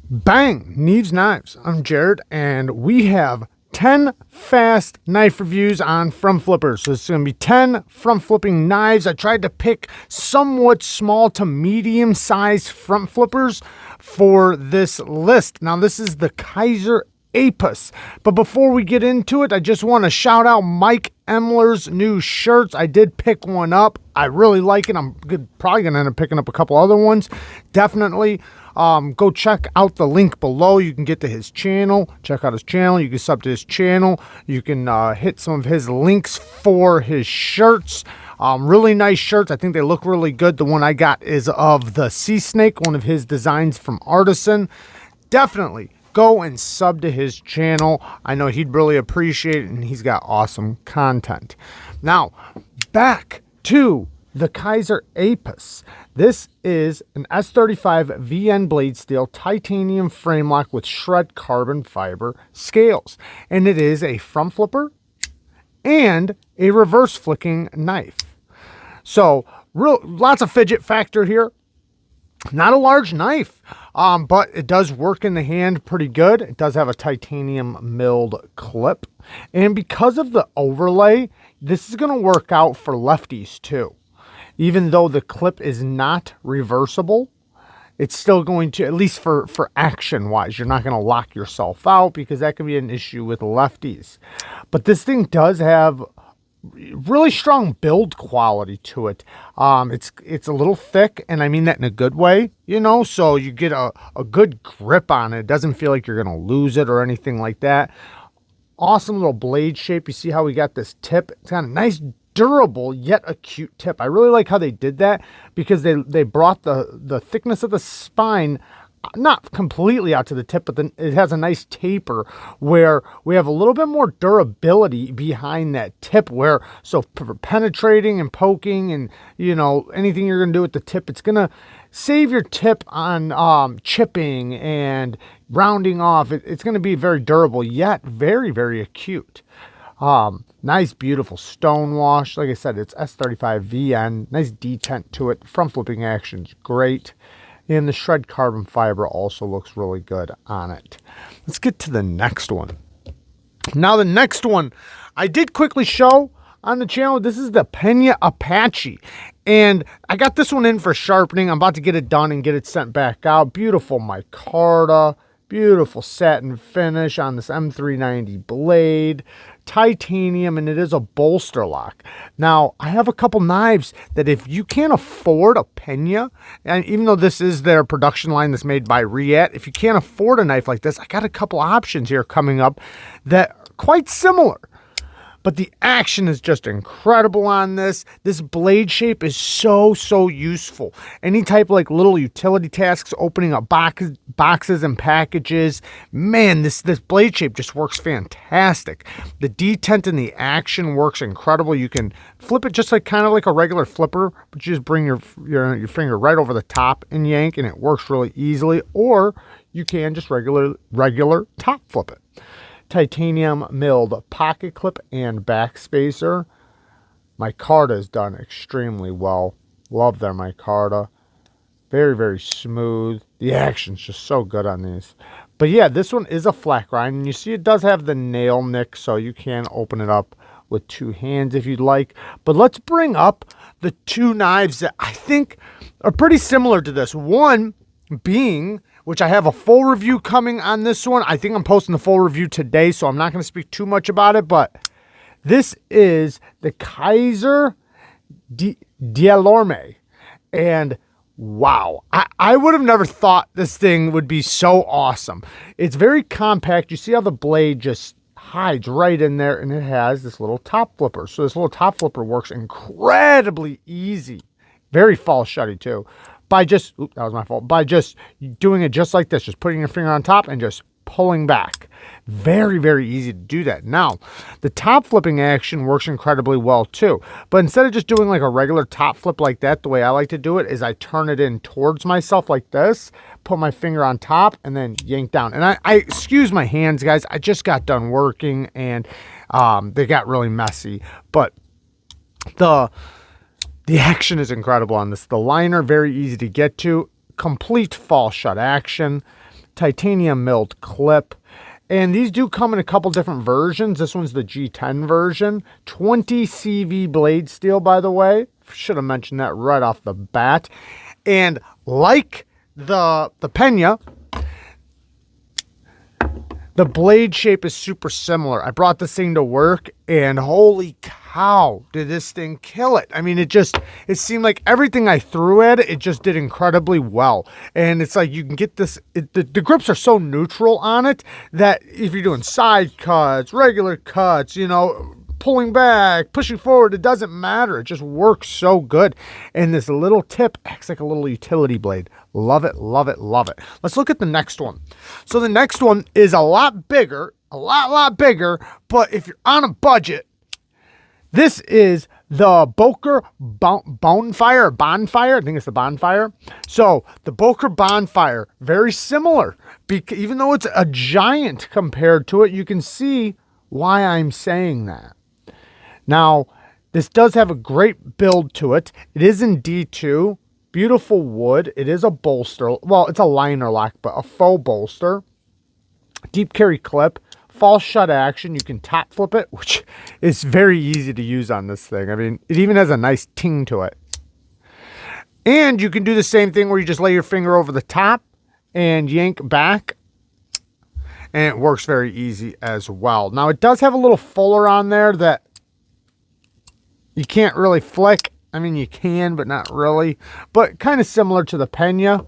Bang! Neves Knives. I'm Jared, and we have 10 fast knife reviews on front flippers. So it's going to be 10 front flipping knives. I tried to pick somewhat small to medium sized front flippers for this list. Now this is the KAISER Apache. But before we get into it, I just want to shout out Mike EMLER's new shirts. I did pick one up. I really like it. I'm probably going to end up picking up a couple other ones. Definitely. Go check out the link below. You can get to his channel. Check out his channel. You can sub to his channel. You can hit some of his links for his shirts. Really nice shirts. I think they look really good. The one I got is of the sea snake, one of his designs from Artisan. Definitely go and sub to his channel. I know he'd really appreciate it, and he's got awesome content. Now, back to the KAISER Apache. This is an S35 VN blade steel titanium frame lock with shred carbon fiber scales. And it is a front flipper and a reverse flicking knife. So lots of fidget factor here. Not a large knife, but it does work in the hand pretty good. It does have a titanium milled clip. And because of the overlay, this is going to work out for lefties too. Even though the clip is not reversible, it's still going to, at least for action-wise, you're not going to lock yourself out because that can be an issue with lefties. But this thing does have really strong build quality to it. It's a little thick, and I mean that in a good way, you know, so you get a good grip on it. It doesn't feel like you're going to lose it or anything like that. Awesome little blade shape. You see how we got this tip? It's got a nice durable yet acute tip. I really like how they did that because they brought the thickness of the spine not completely out to the tip, but then it has a nice taper where we have a little bit more durability behind that tip, where so for penetrating and poking and, you know, anything you're going to do with the tip, it's going to save your tip on chipping and rounding off. It's going to be very durable yet very, very acute. Nice, beautiful stone wash. Like I said, it's S35 VN. Nice detent to it. Front flipping action's great. And the shred carbon fiber also looks really good on it. Let's get to the next one. Now the next one, I did quickly show on the channel. This is the PENA Apache. And I got this one in for sharpening. I'm about to get it done and get it sent back out. Beautiful micarta. Beautiful satin finish on this M390 blade. Titanium, and it is a bolster lock. Now, I have a couple knives that if you can't afford a PENA, and even though this is their production line that's made by Riat, if you can't afford a knife like this, I got a couple options here coming up that are quite similar. But the action is just incredible on this. This blade shape is so useful. Any type of like little utility tasks, opening up boxes and packages. Man, this blade shape just works fantastic. The detent and the action works incredible. You can flip it just like kind of like a regular flipper, but you just bring your finger right over the top and yank, and it works really easily. Or you can just regular top flip it. Titanium milled pocket clip and back spacer. Micarta is done extremely well. Love their micarta. Very, very smooth. The action's just so good on these. But yeah, this one is a flat grind, and you see it does have the nail nick, so you can open it up with two hands if you'd like. But let's bring up the two knives that I think are pretty similar to this. One being, which I have a full review coming on this one. I think I'm posting the full review today, so I'm not going to speak too much about it, but this is the KAISER Di Diale. And wow, I would have never thought this thing would be so awesome. It's very compact. You see how the blade just hides right in there, and it has this little top flipper. So this little top flipper works incredibly easy. Very fall shutty too. By just, oops, that was my fault, by just doing it just like this, just putting your finger on top and just pulling back. Very, very easy to do that. Now, the top flipping action works incredibly well too. But instead of just doing like a regular top flip like that, the way I like to do it is I turn it in towards myself like this, put my finger on top, and then yank down. And I excuse my hands, guys. I just got done working, and they got really messy. But the action is incredible on this. The liner, very easy to get to. Complete fall shut action. titanium milled clip. And these do come in a couple different versions. This one's the G10 version. 20 CV blade steel, by the way. Should have mentioned that right off the bat. And like the PENA, the blade shape is super similar. I brought this thing to work, and holy cow, did this thing kill it. I mean, it seemed like everything I threw at it, it just did incredibly well. And it's like you can get this, the grips are so neutral on it that if you're doing side cuts, regular cuts, you know, pulling back, pushing forward, it doesn't matter. It just works so good. And this little tip acts like a little utility blade. Love it, love it, love it. Let's look at the next one. So the next one is a lot bigger, a lot bigger, but if you're on a budget, this is the Boker Bonfire, I think it's the Bonfire. So the Boker Bonfire, very similar, even though it's a giant compared to it, you can see why I'm saying that. Now, this does have a great build to it. It is in D2, beautiful wood. It is a bolster. Well, it's a liner lock, but a faux bolster. Deep carry clip, false shut action. You can top flip it, which is very easy to use on this thing. I mean, it even has a nice ting to it. And you can do the same thing where you just lay your finger over the top and yank back. And it works very easy as well. Now, it does have a little fuller on there that you can't really flick. I mean, you can, but not really. But kind of similar to the PENA,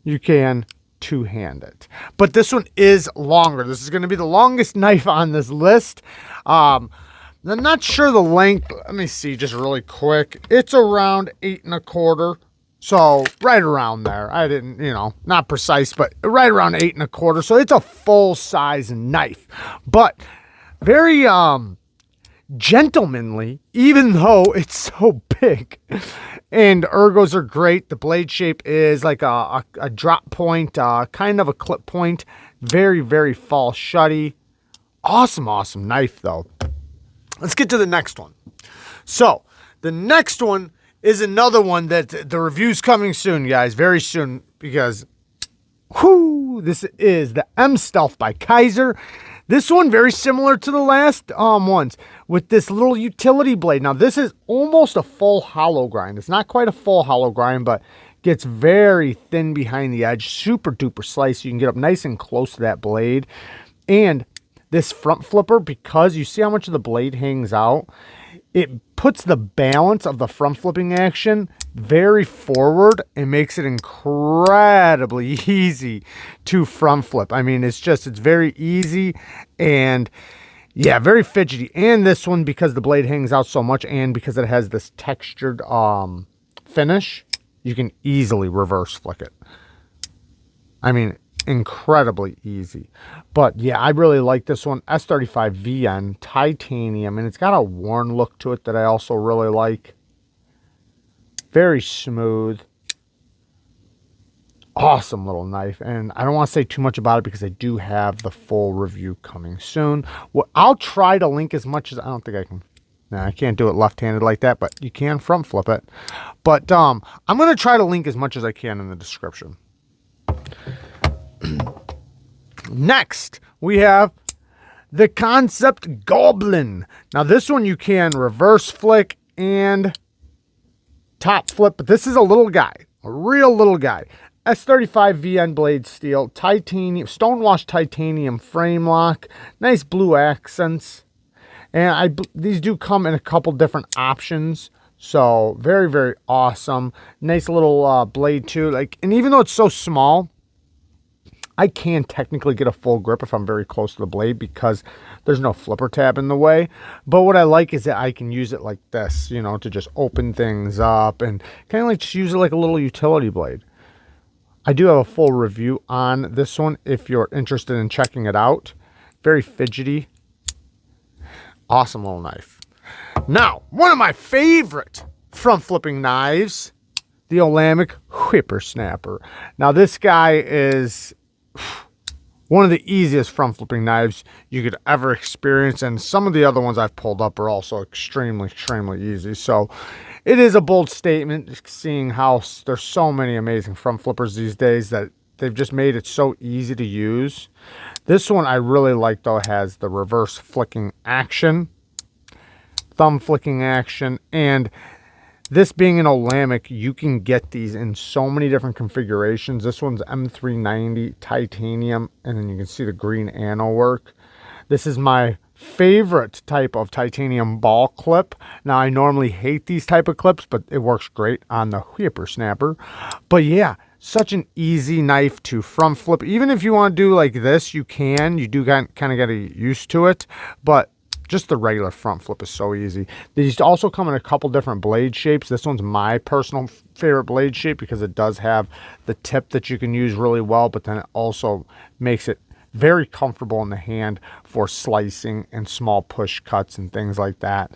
you can two-hand it. But this one is longer. This is going to be the longest knife on this list. I'm not sure the length. Let me see just really quick. It's around 8 1/4. So right around there. I didn't, you know, not precise, but right around 8 1/4. So it's a full-size knife. But very gentlemanly, even though it's so big. And ergos are great. The blade shape is like a drop point, kind of a clip point. Very, very fall shutty. Awesome, awesome knife, though. Let's get to the next one. So the next one is another one that the review's coming soon, guys. Very soon, because whoo, this is the M Stealth by KAISER. This one very similar to the last ones with this little utility blade. Now this is almost a full hollow grind. It's not quite a full hollow grind, but gets very thin behind the edge. Super duper slice. You can get up nice and close to that blade. And this front flipper, because you see how much of the blade hangs out, it puts the balance of the front flipping action very forward and makes it incredibly easy to front flip. I mean, it's very easy and yeah, very fidgety. And this one, because the blade hangs out so much and because it has this textured finish, you can easily reverse flick it. I mean, incredibly easy. But yeah, I really like this one. S35 VN titanium, and it's got a worn look to it that I also really like. Very smooth, awesome little knife. And I don't want to say too much about it because I do have the full review coming soon. Well, I'll try to link as much as I don't think I can. Nah, I can't do it left-handed like that, but you can front flip it. But I'm going to try to link as much as I can in the description. Next, we have the KANSEPT Goblin. Now, this one you can reverse flick and top flip, but this is a little guy, a real little guy. S35 VN blade steel, titanium, stonewashed titanium frame lock, nice blue accents. And these do come in a couple different options. So very, very awesome. Nice little blade too. And even though it's so small, I can technically get a full grip if I'm very close to the blade because there's no flipper tab in the way. But what I like is that I can use it like this, you know, to just open things up and kind of like just use it like a little utility blade. I do have a full review on this one if you're interested in checking it out. Very fidgety. Awesome little knife. Now, one of my favorite front flipping knives, the Olamic Whippersnapper. Now, this guy is one of the easiest front flipping knives you could ever experience, and some of the other ones I've pulled up are also extremely, extremely easy. So it is a bold statement, seeing how there's so many amazing front flippers these days that they've just made it so easy to use. This one I really like, though. It has the reverse flicking action, thumb flicking action, and this being an Olamic, you can get these in so many different configurations. This one's M390 titanium, and then you can see the green anno work. This is my favorite type of titanium ball clip. Now, I normally hate these type of clips, but it works great on the whippersnapper. But yeah, such an easy knife to front flip. Even if you want to do like this, you can. You do kind of get used to it, but just the regular front flip is so easy. These also come in a couple different blade shapes. This one's my personal favorite blade shape because it does have the tip that you can use really well, but then it also makes it very comfortable in the hand for slicing and small push cuts and things like that.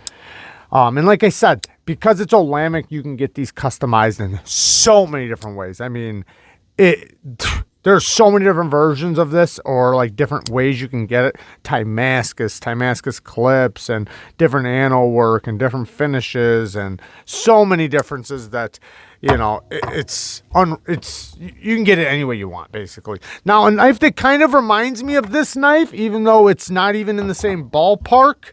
And like I said, because it's Olamic, you can get these customized in so many different ways. I mean, there's so many different versions of this, or like different ways you can get it. Damascus clips, and different anno work and different finishes, and so many differences that, you know, you can get it any way you want, basically. Now, a knife that kind of reminds me of this knife, even though it's not even in the same ballpark,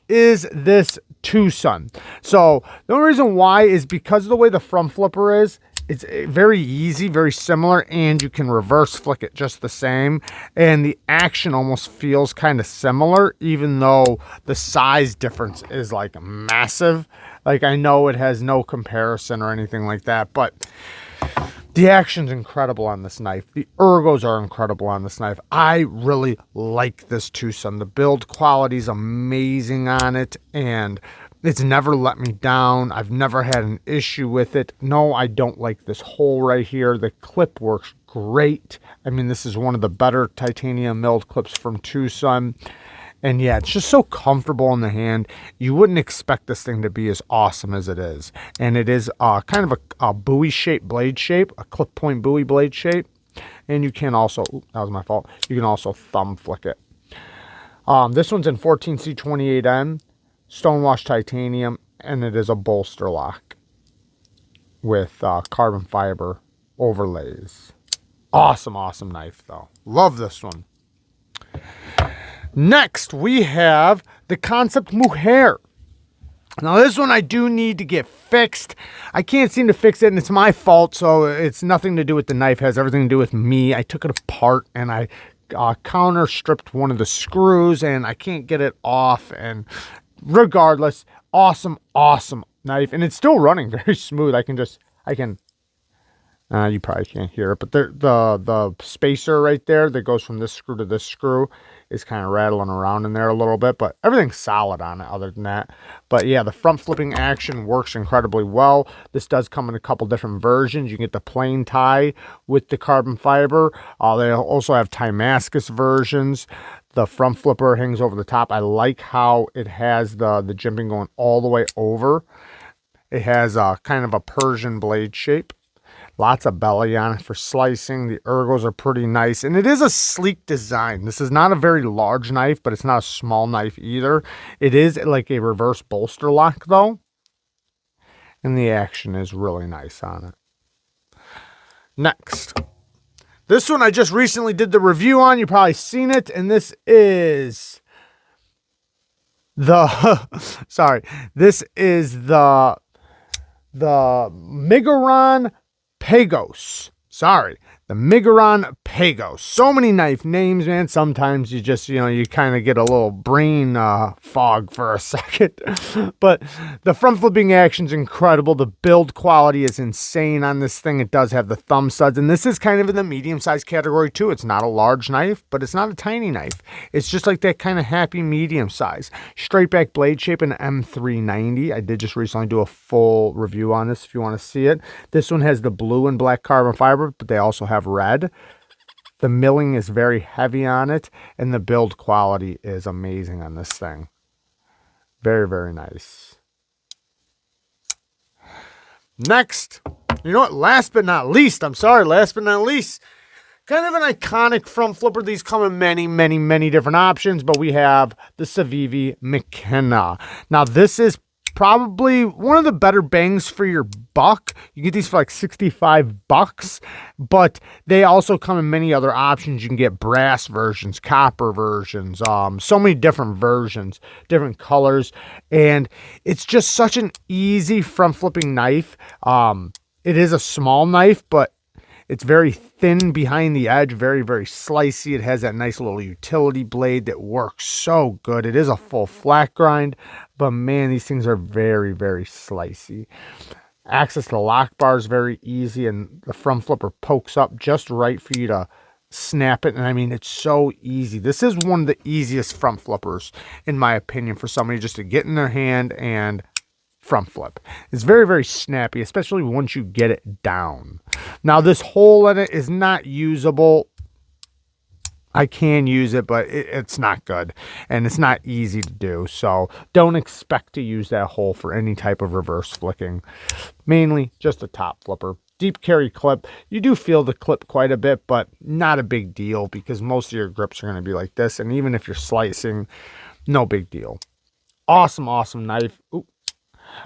is this TWOSUN. So the only reason why is because of the way the front flipper is. It's very easy, very similar, and you can reverse flick it just the same. And the action almost feels kind of similar, even though the size difference is like massive. Like, I know it has no comparison or anything like that, but the action's incredible on this knife. The ergos are incredible on this knife. I really like this TWOSUN. The build quality is amazing on it, and it's never let me down. I've never had an issue with it. No, I don't like this hole right here. The clip works great. I mean, this is one of the better titanium milled clips from TWOSUN. And yeah, it's just so comfortable in the hand. You wouldn't expect this thing to be as awesome as it is. And it is kind of a buoy-shaped blade shape, a clip point buoy blade shape. And you can also, that was my fault, you can also thumb flick it. This one's in 14C28N. Stonewashed titanium, and it is a bolster lock with carbon fiber overlays. Awesome knife, though. Love this one. Next, we have the KANSEPT Mook. Now, this one I do need to get fixed. I can't seem to fix it, and it's my fault, so it's nothing to do with the knife. It has everything to do with me. I took it apart, and I counter stripped one of the screws, and I can't get it off, and regardless, awesome knife, and it's still running very smooth. You probably can't hear it, but the spacer right there that goes from this screw to this screw is kind of rattling around in there a little bit, but everything's solid on it other than that. But yeah, the front flipping action works incredibly well. This does come in a couple different versions. You can get the plain tie with the carbon fiber. They also have Damascus versions. The front flipper hangs over the top. I like how it has the jimping going all the way over. It has kind of a Persian blade shape. Lots of belly on it for slicing. The ergos are pretty nice. And it is a sleek design. This is not a very large knife, but it's not a small knife either. It is like a reverse bolster lock, though. And the action is really nice on it. Next. This one I just recently did the review on. You've probably seen it. And this is the Megaronpagos. The Megaronpagos. So many knife names, man. Sometimes you just, you kind of get a little brain fog for a second. But the front flipping action's incredible. The build quality is insane on this thing. It does have the thumb studs. And this is kind of in the medium-sized category, too. It's not a large knife, but it's not a tiny knife. It's just like that kind of happy medium size. Straight back blade shape in M390. I did just recently do a full review on this if you want to see it. This one has the blue and black carbon fiber, but they also have red. The milling is very heavy on it, and the build quality is amazing on this thing. Very, very nice. Next, last but not least, kind of an iconic front flipper. These come in many different options, but we have the Savivi Mechana. Now, this is probably one of the better bangs for your buck. You get these for like $65, but they also come in many other options. You can get brass versions, copper versions, so many different versions, different colors, and it's just such an easy front flipping knife. It is a small knife, but it's very thin behind the edge, very, very slicey. It has that nice little utility blade that works so good. It is a full flat grind, but man, these things are very, very slicey. Access to the lock bar is very easy, and the front flipper pokes up just right for you to snap it. And I mean, it's so easy. This is one of the easiest front flippers, in my opinion, for somebody just to get in their hand and front flip. It's very, very snappy, especially once you get it down. Now, this hole in it is not usable. I can use it, but it's not good, and it's not easy to do. So don't expect to use that hole for any type of reverse flicking. Mainly just a top flipper. Deep carry clip. You do feel the clip quite a bit, but not a big deal because most of your grips are going to be like this. And even if you're slicing, no big deal. Awesome, awesome knife. Ooh.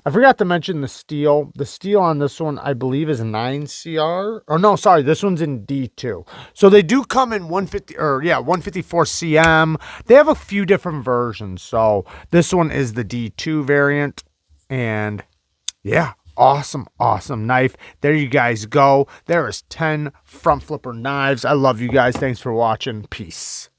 I forgot to mention the steel. The steel on this one, I believe, is a 9CR. Oh, no, sorry. This one's in D2. So they do come in 154 CM. They have a few different versions. So this one is the D2 variant. And yeah, awesome, awesome knife. There you guys go. There is 10 front flipper knives. I love you guys. Thanks for watching. Peace.